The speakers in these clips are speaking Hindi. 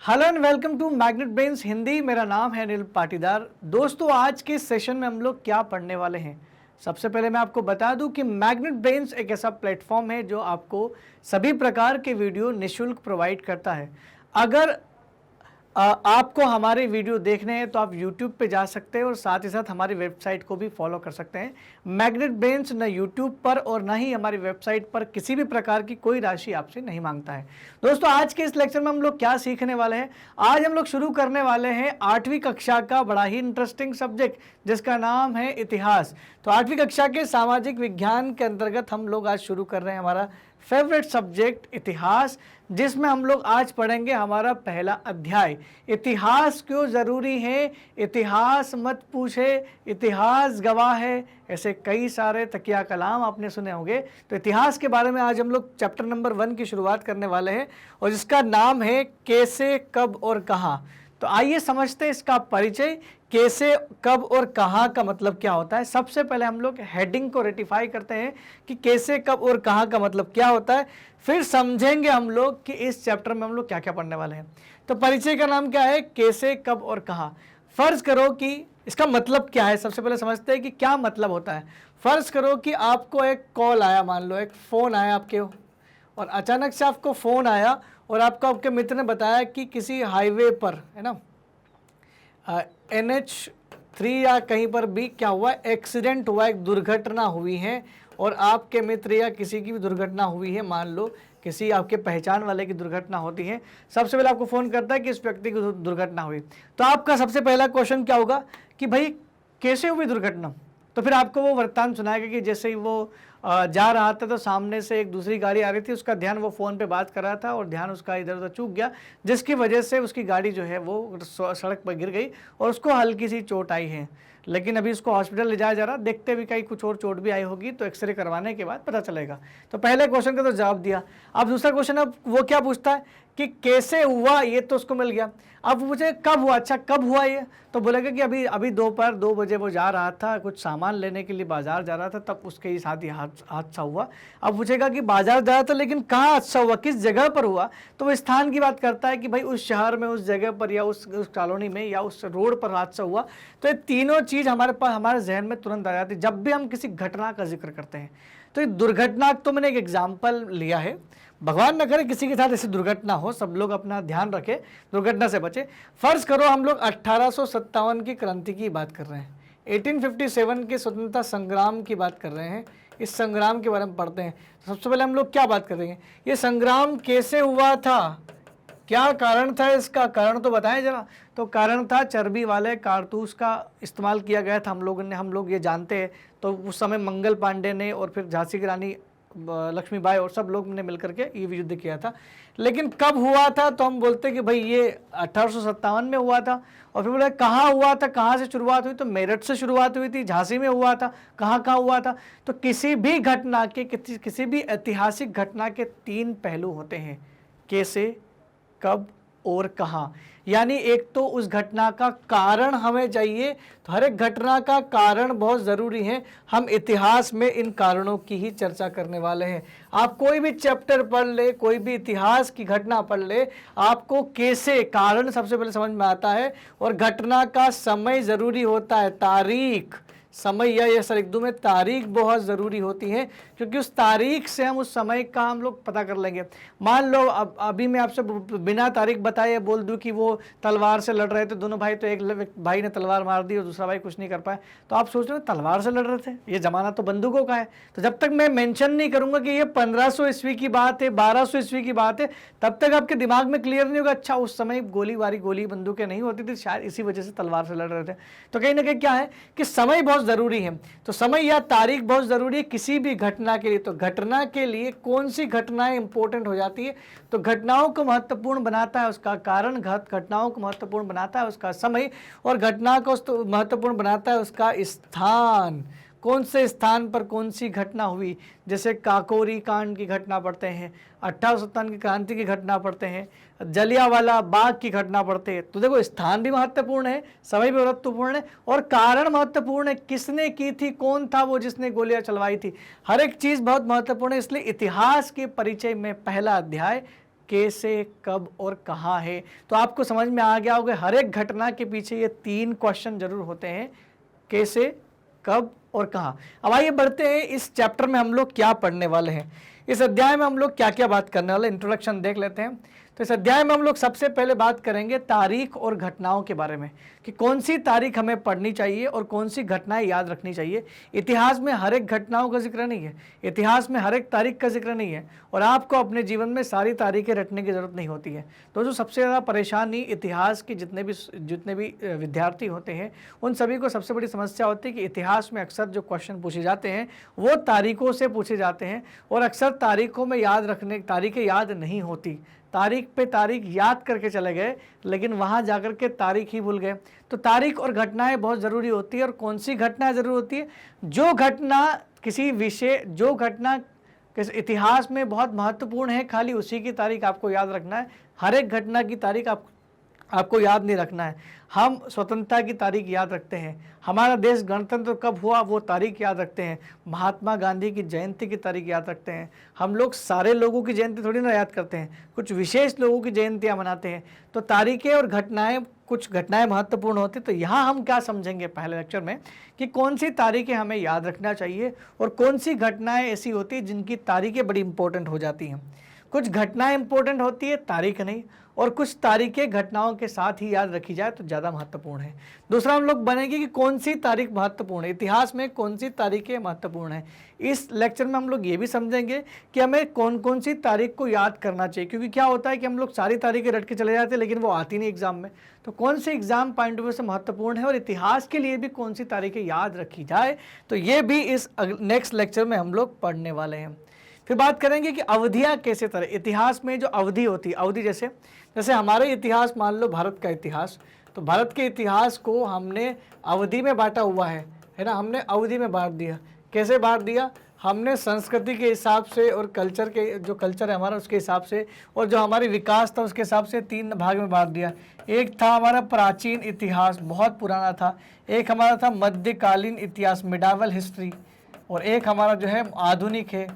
Hello and welcome to Magnet Brains Hindi. मेरा नाम है अनिल पाटीदार। दोस्तों, आज के सेशन में हम लोग क्या पढ़ने वाले हैं, सबसे पहले मैं आपको बता दूं कि मैग्नेट ब्रेन्स एक ऐसा प्लेटफॉर्म है जो आपको सभी प्रकार के वीडियो निःशुल्क प्रोवाइड करता है। अगर आपको हमारे वीडियो देखने हैं तो आप YouTube पे जा सकते हैं और साथ ही साथ हमारी वेबसाइट को भी फॉलो कर सकते हैं। मैग्नेट ब्रेन्स न YouTube पर और न ही हमारी वेबसाइट पर किसी भी प्रकार की कोई राशि आपसे नहीं मांगता है। दोस्तों, आज के इस लेक्चर में हम लोग क्या सीखने वाले हैं, आज हम लोग शुरू करने वाले हैं 8वीं कक्षा का बड़ा ही इंटरेस्टिंग सब्जेक्ट जिसका नाम है इतिहास। तो 8वीं कक्षा के सामाजिक विज्ञान के अंतर्गत हम लोग आज शुरू कर रहे हैं हमारा फेवरेट सब्जेक्ट इतिहास, जिसमें हम लोग आज पढ़ेंगे हमारा पहला अध्याय, इतिहास क्यों जरूरी है, इतिहास मत पूछे, इतिहास गवाह है। ऐसे कई सारे तकिया कलाम आपने सुने होंगे। तो इतिहास के बारे में आज हम लोग चैप्टर नंबर 1 की शुरुआत करने वाले हैं और जिसका नाम है कैसे, कब और कहाँ। तो आइए समझते हैं इसका परिचय। कैसे, कब और कहाँ का मतलब क्या होता है। सबसे पहले हम लोग हेडिंग को रेटिफाई करते हैं कि कैसे, कब और कहाँ का मतलब क्या होता है, फिर समझेंगे हम लोग कि इस चैप्टर में हम लोग क्या क्या पढ़ने वाले हैं। तो परिचय का नाम क्या है, कैसे, कब और कहाँ। फर्ज करो कि इसका मतलब क्या है, सबसे पहले समझते हैं कि क्या मतलब होता है। फर्ज करो कि आपको एक कॉल आया, मान लो एक फ़ोन आया आपके, और अचानक से आपको फ़ोन आया और आपको आपके मित्र ने बताया कि किसी हाईवे पर, है ना, NH3 या कहीं पर भी क्या हुआ, एक्सीडेंट हुआ, एक दुर्घटना हुई है और आपके मित्र या किसी की भी दुर्घटना हुई है। मान लो किसी आपके पहचान वाले की दुर्घटना होती है, सबसे पहले आपको फ़ोन करता है कि इस व्यक्ति की दुर्घटना हुई। तो आपका सबसे पहला क्वेश्चन क्या होगा कि भाई कैसे हुई दुर्घटना। तो फिर आपको वो वृत्तांत सुनाएगा कि जैसे ही वो जा रहा था तो सामने से एक दूसरी गाड़ी आ रही थी, उसका ध्यान, वो फ़ोन पे बात कर रहा था और ध्यान उसका इधर उधर चूक गया, जिसकी वजह से उसकी गाड़ी जो है वो सड़क पर गिर गई और उसको हल्की सी चोट आई है। लेकिन अभी उसको हॉस्पिटल ले जाया जा रहा, देखते भी कहीं कुछ और चोट भी आई होगी, तो एक्सरे करवाने के बाद पता चलेगा। तो पहले क्वेश्चन का तो जवाब दिया। अब दूसरा क्वेश्चन, अब वो क्या पूछता है कि कैसे हुआ, ये तो उसको मिल गया। अब पूछे कब हुआ, अच्छा कब हुआ ये, तो बोलेगा कि अभी दोपहर 2 बजे वो जा रहा था, कुछ सामान लेने के लिए बाजार जा रहा था, तब उसके ही साथ ही हादसा हुआ। अब पूछेगा कि बाजार जा रहा था लेकिन कहाँ हादसा हुआ, किस जगह पर हुआ, तो वो स्थान की बात करता है कि भाई उस शहर में, उस जगह पर या उस कॉलोनी में या उस रोड पर हादसा हुआ। तो ये तीनों चीज़ हमारे पास, हमारे जहन में तुरंत आ जाती है जब भी हम किसी घटना का जिक्र करते हैं। तो ये दुर्घटना, तो मैंने एक एग्जाम्पल लिया है, भगवान न करे किसी के साथ ऐसी दुर्घटना हो, सब लोग अपना ध्यान रखें, दुर्घटना से बचे। फर्ज करो हम लोग 1857 की क्रांति की बात कर रहे हैं, 1857 के स्वतंत्रता संग्राम की बात कर रहे हैं, इस संग्राम के बारे में पढ़ते हैं। सबसे पहले हम लोग क्या बात करेंगे, ये संग्राम कैसे हुआ था, क्या कारण था, इसका कारण तो बताएं जरा। तो कारण था चर्बी वाले कारतूस का इस्तेमाल किया गया था, हम लोग ये जानते हैं। तो उस समय मंगल पांडे ने और फिर झांसी की रानी लक्ष्मीबाई और सब लोग ने मिलकर के ये युद्ध किया था। लेकिन कब हुआ था, तो हम बोलते हैं कि भाई ये 1857 में हुआ था। और फिर बोले कहाँ हुआ था, कहाँ से शुरुआत हुई, तो मेरठ से शुरुआत हुई थी, झांसी में हुआ था, कहाँ कहाँ हुआ था। तो किसी भी घटना के, किसी भी ऐतिहासिक घटना के 3 पहलू होते हैं, कैसे, कब और कहाँ। यानी एक तो उस घटना का कारण हमें चाहिए, तो हर एक घटना का कारण बहुत ज़रूरी है। हम इतिहास में इन कारणों की ही चर्चा करने वाले हैं। आप कोई भी चैप्टर पढ़ ले, कोई भी इतिहास की घटना पढ़ ले, आपको कैसे, कारण सबसे पहले समझ में आता है, और घटना का समय ज़रूरी होता है, तारीख, समय या ये सर एक दो में तारीख बहुत ज़रूरी होती है, क्योंकि उस तारीख से हम उस समय का हम लोग पता कर लेंगे। मान लो अभी मैं आपसे बिना तारीख बताए बोल दूं कि वो तलवार से लड़ रहे थे दोनों भाई, तो एक भाई ने तलवार मार दी और दूसरा भाई कुछ नहीं कर पाया, तो आप सोच रहे हो तलवार से लड़ रहे थे, ये ज़माना तो बंदूकों का है। तो जब तक मैं मेंशन नहीं करूँगा कि ये 1500 ईस्वी की बात है, 1200 ईस्वी की बात है, तब तक आपके दिमाग में क्लियर नहीं होगा, अच्छा उस समय गोली बंदूकें नहीं होती थी, शायद इसी वजह से तलवार से लड़ रहे थे। तो कहीं ना कहीं क्या है कि समय बहुत ज़रूरी है। तो समय या तारीख बहुत ज़रूरी है किसी भी घटना के लिए। तो घटना के लिए कौन सी घटनाएं इंपॉर्टेंट हो जाती है, तो घटनाओं को महत्वपूर्ण बनाता है उसका कारण, घटनाओं को महत्वपूर्ण बनाता है उसका समय, और घटना को महत्वपूर्ण बनाता है उसका स्थान, कौन से स्थान पर कौन सी घटना हुई। जैसे काकोरी कांड की घटना पढ़ते हैं, 1857 की क्रांति की घटना पढ़ते हैं, जलियांवाला बाग की घटना पढ़ते हैं। तो देखो स्थान भी महत्वपूर्ण है, समय भी महत्वपूर्ण है, और कारण महत्वपूर्ण है, किसने की थी, कौन था वो जिसने गोलियां चलवाई थी, हर एक चीज़ बहुत महत्वपूर्ण है। इसलिए इतिहास के परिचय में पहला अध्याय कैसे, कब और कहाँ है। तो आपको समझ में आ गया होगा हर एक घटना के पीछे ये 3 क्वेश्चन जरूर होते हैं, कैसे, कब और कहाँ। अब आइए बढ़ते हैं, इस चैप्टर में हम लोग क्या पढ़ने वाले हैं, इस अध्याय में हम लोग क्या क्या बात करने वाले, इंट्रोडक्शन देख लेते हैं। तो इस अध्याय में हम लोग सबसे पहले बात करेंगे तारीख और घटनाओं के बारे में, कि कौन सी तारीख हमें पढ़नी चाहिए और कौन सी घटनाएं याद रखनी चाहिए। इतिहास में हर एक घटनाओं का जिक्र नहीं है, इतिहास में हर एक तारीख का जिक्र नहीं है, और आपको अपने जीवन में सारी तारीखें रटने की जरूरत नहीं होती है। तो जो सबसे ज़्यादा परेशानी इतिहास के जितने भी विद्यार्थी होते हैं उन सभी को सबसे बड़ी समस्या होती है कि इतिहास में अक्सर जो क्वेश्चन पूछे जाते हैं वो तारीखों से पूछे जाते हैं, और अक्सर तारीखों में तारीखें याद नहीं होती। तारीख पे तारीख याद करके चले गए लेकिन वहाँ जाकर के तारीख ही भूल गए। तो तारीख और घटनाएं बहुत ज़रूरी होती है। और कौन सी घटना ज़रूरी होती है? जो घटना किसी इतिहास में बहुत महत्वपूर्ण है, खाली उसी की तारीख आपको याद रखना है। हर एक घटना की तारीख आपको याद नहीं रखना है। हम स्वतंत्रता की तारीख याद रखते हैं, हमारा देश गणतंत्र कब हुआ वो तारीख याद रखते हैं, महात्मा गांधी की जयंती की तारीख याद रखते हैं। हम लोग सारे लोगों की जयंती थोड़ी ना याद करते हैं, कुछ विशेष लोगों की जयंतियाँ मनाते हैं। तो तारीखें और घटनाएं, कुछ घटनाएं महत्वपूर्ण होती। तो यहाँ हम क्या समझेंगे पहले लेक्चर में कि कौन सी तारीखें हमें याद रखना चाहिए और कौन सी घटनाएं ऐसी होती हैं जिनकी तारीखें बड़ी इंपॉर्टेंट हो जाती हैं। कुछ घटनाएं इंपॉर्टेंट होती है, तारीख नहीं, और कुछ तारीखें घटनाओं के साथ ही याद रखी जाए तो ज़्यादा महत्वपूर्ण है। दूसरा हम लोग बनेंगे कि कौन सी तारीख महत्वपूर्ण है, इतिहास में कौन सी तारीखें महत्वपूर्ण है। इस लेक्चर में हम लोग ये भी समझेंगे कि हमें कौन कौन सी तारीख को याद करना चाहिए, क्योंकि क्या होता है कि हम लोग सारी तारीखें रट के चले जाते हैं लेकिन वो आती नहीं एग्जाम में। तो कौन से एग्जाम पॉइंट ऑफ व्यू से महत्वपूर्ण है और इतिहास के लिए भी कौन सी तारीखें याद रखी जाए, तो ये भी इस नेक्स्ट लेक्चर में हम लोग पढ़ने वाले हैं। फिर बात करेंगे कि अवधियाँ कैसे तरह, इतिहास में जो अवधि होती है, अवधि जैसे हमारे इतिहास, मान लो भारत का इतिहास, तो भारत के इतिहास को हमने अवधि में बांटा हुआ है ना। हमने अवधि में बांट दिया। कैसे बांट दिया? हमने संस्कृति के हिसाब से और जो कल्चर है हमारा उसके हिसाब से, और जो हमारी विकास था उसके हिसाब से 3 भाग में बांट दिया। एक था हमारा प्राचीन इतिहास, बहुत पुराना था। एक हमारा था मध्यकालीन इतिहास, मिडावल हिस्ट्री, और एक हमारा जो है आधुनिक है,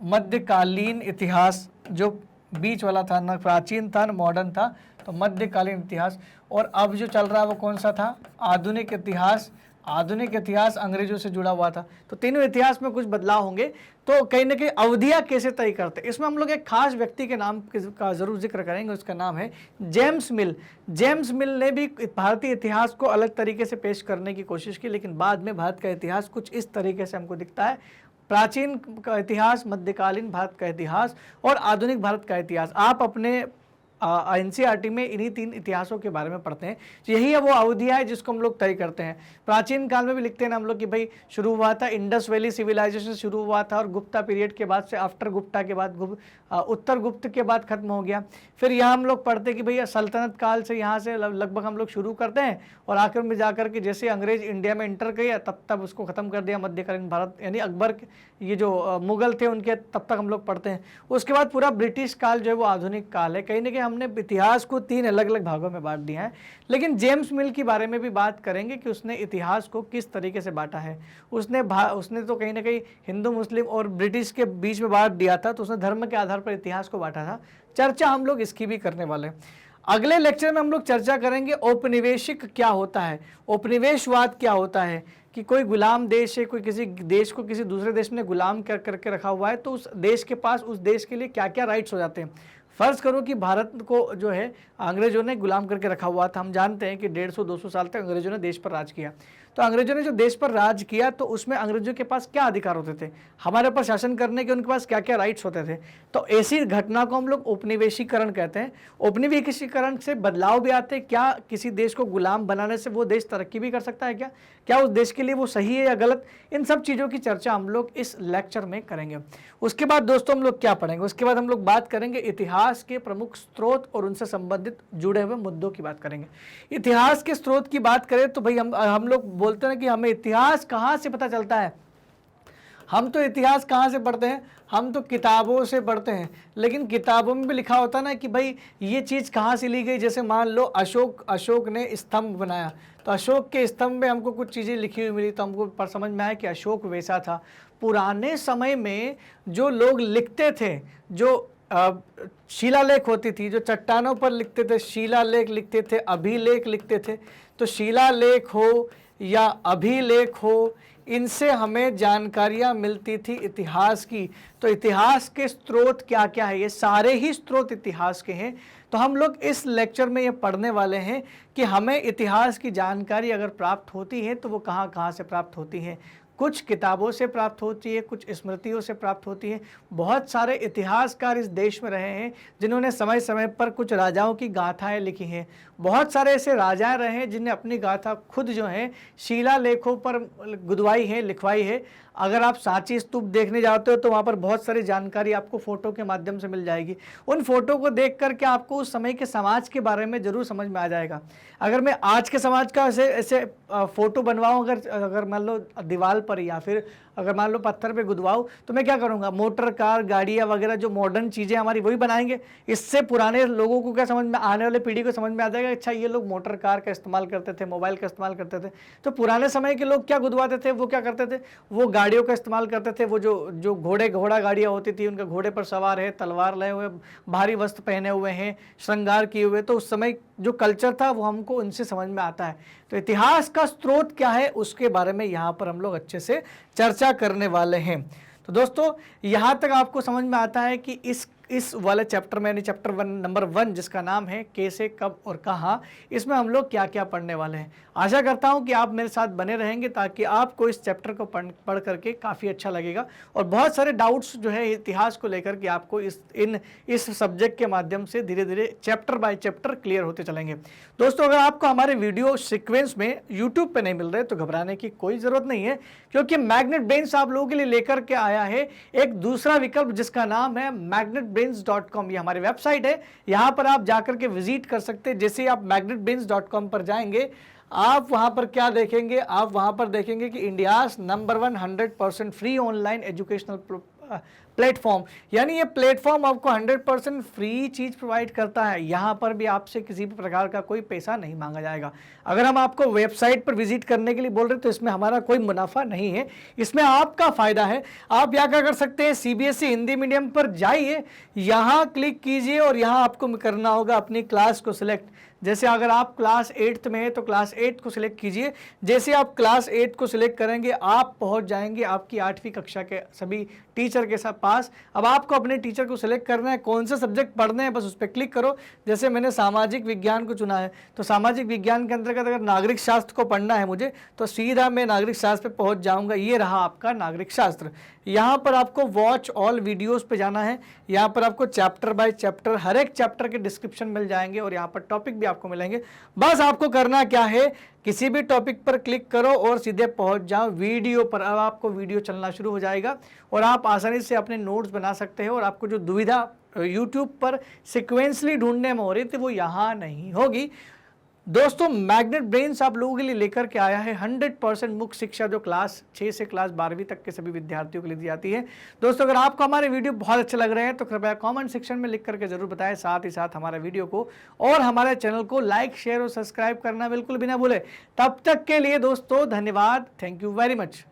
मध्यकालीन इतिहास, जो बीच वाला था, ना प्राचीन था ना मॉडर्न था, तो मध्यकालीन इतिहास। और अब जो चल रहा है वो कौन सा था? आधुनिक इतिहास। आधुनिक इतिहास अंग्रेजों से जुड़ा हुआ था। तो तीनों इतिहास में कुछ बदलाव होंगे। तो कहीं ना कहीं अवधियाँ कैसे तय करते हैं, इसमें हम लोग एक खास व्यक्ति के नाम का जरूर जिक्र करेंगे, उसका नाम है जेम्स मिल। जेम्स मिल ने भी भारतीय इतिहास को अलग तरीके से पेश करने की कोशिश की, लेकिन बाद में भारत का इतिहास कुछ इस तरीके से हमको दिखता है। प्राचीन का इतिहास, मध्यकालीन भारत का इतिहास और आधुनिक भारत का इतिहास। आप अपने एनसीईआरटी में इन्हीं 3 इतिहासों के बारे में पढ़ते हैं। तो यही है वो अवधियाँ है जिसको हम लोग तय करते हैं। प्राचीन काल में भी लिखते हैं ना हम लोग कि भाई शुरू हुआ था, इंडस वैली सिविलाइजेशन शुरू हुआ था, और गुप्ता पीरियड के बाद से, आफ्टर गुप्ता के बाद उत्तर गुप्त के बाद खत्म हो गया। फिर यहाँ हम लोग पढ़ते कि भैया सल्तनत काल से, यहाँ से लगभग हम लोग शुरू करते हैं और आखिर में जाकर के जैसे अंग्रेज इंडिया में इंटर किया तब उसको ख़त्म कर दिया मध्यकालीन भारत, यानी अकबर, ये जो मुगल थे उनके, तब तक हम लोग पढ़ते हैं। उसके बाद पूरा ब्रिटिश काल जो है वो आधुनिक काल है। कहीं ना कहीं हमने इतिहास को 3 अलग अलग भागों में बांट दिया है। लेकिन जेम्स मिल के बारे में भी बात करेंगे कि उसने इतिहास को किस तरीके से बांटा है। उसने तो कहीं ना कहीं हिंदू, मुस्लिम और ब्रिटिश के बीच में बांट दिया था, तो उसने धर्म के आधार पर इतिहास को बांटा था। चर्चा हम लोग इसकी भी करने वाले हैं। अगले लेक्चर में हम लोग चर्चा करेंगे औपनिवेशिक क्या होता है, औपनिवेशवाद क्या होता है, कि कोई गुलाम देश है, कोई किसी देश को किसी दूसरे देश में गुलाम करके रखा हुआ है, तो उस देश के पास उस देश के लिए क्या क्या राइट्स हो जाते हैं। फ़र्ज़ करो कि भारत को जो है अंग्रेज़ों ने गुलाम करके रखा हुआ था। हम जानते हैं कि 150-200 साल तक अंग्रेज़ों ने देश पर राज किया। तो अंग्रेज़ों ने जो देश पर राज किया तो उसमें अंग्रेज़ों के पास क्या अधिकार होते थे, हमारे ऊपर शासन करने के उनके पास क्या क्या राइट्स होते थे। तो ऐसी घटना को हम लोग औपनिवेशीकरण कहते हैं। औपनिवेशीकरण से बदलाव भी आते हैं। क्या किसी देश को गुलाम बनाने से वो देश तरक्की भी कर सकता है क्या उस देश के लिए वो सही है या गलत, इन सब चीज़ों की चर्चा हम लोग इस लेक्चर में करेंगे। उसके बाद दोस्तों हम लोग क्या पढ़ेंगे, उसके बाद हम लोग बात करेंगे इतिहास के प्रमुख स्रोत और उनसे संबंधित जुड़े हुए मुद्दों की बात करेंगे। इतिहास के स्रोत की बात करें तो भाई हम लोग बोलते हैं कि हमें इतिहास कहाँ से पता चलता है। हम तो इतिहास कहाँ से पढ़ते हैं, हम तो किताबों से पढ़ते हैं। लेकिन किताबों में भी लिखा होता ना कि भाई ये चीज़ कहाँ से ली गई। जैसे मान लो अशोक ने स्तंभ बनाया, तो अशोक के स्तंभ में हमको कुछ चीज़ें लिखी हुई मिली, तो हमको पर समझ में आया कि अशोक वैसा था। पुराने समय में जो लोग लिखते थे, जो शिलालेख होती थी, जो चट्टानों पर लिखते थे, शिलालेख लिखते थे, अभिलेख लिखते थे। तो शिलालेख हो या अभिलेख हो, इनसे हमें जानकारियाँ मिलती थी इतिहास की। तो इतिहास के स्रोत क्या क्या है, ये सारे ही स्रोत इतिहास के हैं। तो हम लोग इस लेक्चर में ये पढ़ने वाले हैं कि हमें इतिहास की जानकारी अगर प्राप्त होती है तो वो कहाँ कहाँ से प्राप्त होती है। कुछ किताबों से प्राप्त होती है, कुछ स्मृतियों से प्राप्त होती है। बहुत सारे इतिहासकार इस देश में रहे हैं जिन्होंने समय समय पर कुछ राजाओं की गाथाएं लिखी हैं। बहुत सारे ऐसे राजाएं रहे हैं जिन्हें अपनी गाथा खुद जो है शिलालेखों पर गुदवाई है, लिखवाई है। अगर आप सांची स्तूप देखने जाते हो तो वहाँ पर बहुत सारी जानकारी आपको फोटो के माध्यम से मिल जाएगी। उन फोटो को देख करके आपको उस समय के समाज के बारे में जरूर समझ में आ जाएगा। अगर मैं आज के समाज का ऐसे फोटो बनवाऊँ, अगर मान लो दीवार पर या फिर अगर मान लो पत्थर पे गुदवाऊँ, तो मैं क्या करूँगा, मोटर कार गाड़ियाँ वगैरह जो मॉडर्न चीज़ें हमारी वही बनाएंगे। इससे पुराने लोगों को क्या समझ में, आने वाले पीढ़ी को समझ में आ जाएगा, अच्छा ये लोग मोटर कार का इस्तेमाल करते थे, मोबाइल का इस्तेमाल करते थे। तो पुराने समय के लोग क्या गुदवाते थे, वो क्या करते थे, वो गाड़ियों का इस्तेमाल करते थे। वो जो घोड़ा गाड़ियाँ होती थी, उनके घोड़े पर सवार है, तलवार लिए हुए, भारी वस्त्र पहने हुए हैं, श्रृंगार किए हुए। तो उस समय जो कल्चर था वो हमको उनसे समझ में आता है। तो इतिहास का स्रोत क्या है उसके बारे में यहाँ पर हम लोग अच्छे से चर्चा करने वाले हैं। तो दोस्तों यहाँ तक आपको समझ में आता है कि इस वाले चैप्टर में, यानी चैप्टर 1 नंबर 1 जिसका नाम है कैसे, कब और कहाँ, इसमें हम लोग क्या क्या पढ़ने वाले हैं। आशा करता हूँ कि आप मेरे साथ बने रहेंगे ताकि आपको इस चैप्टर को पढ़ करके काफ़ी अच्छा लगेगा और बहुत सारे डाउट्स जो है इतिहास को लेकर के आपको इस सब्जेक्ट के माध्यम से धीरे धीरे चैप्टर बाय चैप्टर क्लियर होते चलेंगे। दोस्तों अगर आपको हमारे वीडियो सीक्वेंस में यूट्यूब पे नहीं मिल रहे तो घबराने की कोई ज़रूरत नहीं है, क्योंकि मैग्नेट ब्रेन्स आप लोगों के लिए लेकर के आया है एक दूसरा विकल्प जिसका नाम है magnetbrains.com। ये हमारी वेबसाइट है, यहाँ पर आप जाकर के विजिट कर सकते हैं। जैसे आप magnetbrains.com पर जाएंगे, आप वहाँ पर क्या देखेंगे, आप वहाँ पर देखेंगे कि India's number 1 100% free online educational platform, यानी ये प्लेटफॉर्म आपको 100% फ्री चीज़ प्रोवाइड करता है। यहाँ पर भी आपसे किसी भी प्रकार का कोई पैसा नहीं मांगा जाएगा। अगर हम आपको वेबसाइट पर विजिट करने के लिए बोल रहे हैं तो इसमें हमारा कोई मुनाफा नहीं है, इसमें आपका फ़ायदा है। आप यहाँ क्या कर सकते हैं, CBSE हिंदी मीडियम पर जाइए, यहाँ क्लिक कीजिए और यहाँ आपको करना होगा अपनी क्लास को सिलेक्ट। जैसे अगर आप क्लास 8th में है तो क्लास 8 को सिलेक्ट कीजिए। जैसे आप क्लास 8 को सिलेक्ट करेंगे आप पहुंच जाएंगे आपकी 8वीं कक्षा के सभी टीचर के साथ पास। अब आपको अपने टीचर को सिलेक्ट करना है, कौन से सब्जेक्ट पढ़ने हैं बस उस पर क्लिक करो। जैसे मैंने सामाजिक विज्ञान को चुना है तो सामाजिक विज्ञान के अंतर्गत अगर नागरिक शास्त्र को पढ़ना है मुझे तो सीधा मैं नागरिक शास्त्र पे पहुंच जाऊंगा। ये रहा आपका नागरिक शास्त्र। यहाँ पर आपको वॉच ऑल वीडियोस पे जाना है, यहाँ पर आपको चैप्टर बाय चैप्टर हर एक चैप्टर के डिस्क्रिप्शन मिल जाएंगे और यहाँ पर टॉपिक भी आपको मिलेंगे। बस आपको करना क्या है, किसी भी टॉपिक पर क्लिक करो और सीधे पहुंच जाओ वीडियो पर। अब आपको वीडियो चलना शुरू हो जाएगा और आप आसानी से अपने नोट्स बना सकते हैं और आपको जो दुविधा यूट्यूब पर सिक्वेंसली ढूंढने में हो रही थी वो यहाँ नहीं होगी। दोस्तों मैग्नेट ब्रेन्स आप लोगों के लिए लेकर के आया है 100% मुख्य शिक्षा जो क्लास 6 से क्लास 12वीं तक के सभी विद्यार्थियों के लिए दी जाती है। दोस्तों अगर आपको हमारे वीडियो बहुत अच्छे लग रहे हैं तो कृपया कमेंट सेक्शन में लिख करके जरूर बताएं। साथ ही साथ हमारे वीडियो को और हमारे चैनल को लाइक, शेयर और सब्सक्राइब करना बिल्कुल भी ना भूलें। तब तक के लिए दोस्तों धन्यवाद, थैंक यू वेरी मच।